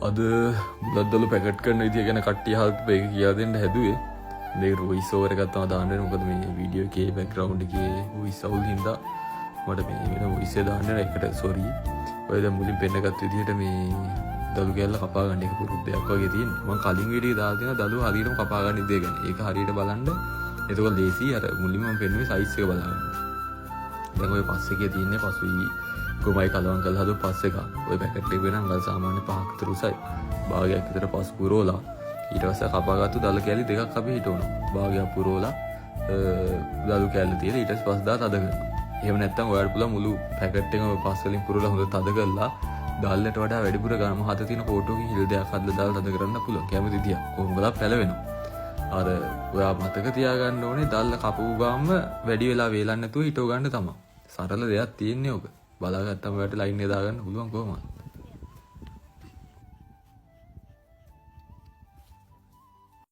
අද බුලත්දලු පැකට් කරන විදිය ගැන කට්ටිය අහලා ඒක කියා දෙන්න හැදුවේ. මේ වොයිස් ඕවර් එකක් තමයි දාන්න වෙන්නේ. මොකද මේ වීඩියෝ එකේ බෑග්ග්‍රවුන්ඩ් එකේ වොයිස් අවුල් හින්දා මට මේ වෙන වොයිස් එක දාන්න වෙන එකට සෝරි. ඔය දැන් මුලින් පෙන්නගත් විදිහට මේ දළු කැල්ල කපා ගන්න එක පුරුද්දයක් වගේ තියෙනවා. මම කලින් වීඩියෝ දාලා තියෙනවා දළු හරියටම කපා ගන්න ඉදේ ගැන. ඒක හරියට බලන්න. එතකොට ලේසි අර මුලින්ම මම පෙන්නුවේ සයිස් එක බලන්න. දැන් ඔය පස් එකේ තියෙන්නේ පසුයි කොමයි කලවම් කරලා හදපු පස් එක. ඔය පැකට් එක වෙන අඟල් සාමාන්‍ය 5ක් විතර උසයි. භාගයක් විතර පස් පුරවලා ඊට පස්සේ කපාගත්තු දළු කැලි දෙකක් අපි හිටවනවා. භාගයක් පුරවලා දළු කැලි තියලා ඊට පස්සේ පස් දාත අද කරනවා. එහෙම නැත්නම් ඔයාලට පුළුවන් මුළු පැකට් එකම පස් වලින් පුරවලා හොඳට තද කරලා දාල්ලට වඩා වැඩිපුර ගාන මහත තියෙන කෝටුවකින් හිල් දෙයක් හදලා දාලා තද කරන්න පුළුවන්. කැමති තියා. කොහොමද පැලවෙනවා. අර ඔයා මතක තියාගන්න ඕනේ දල්ල කපපු ගාම වැඩි වෙලා වේලන්න නැතුව හිටව ගන්න තමයි. සරල දෙයක් තියෙන්නේ ඔක. බලාගත්තම ඔයාලට ලයින් එක දාගන්න පුළුවන් කොහොමද?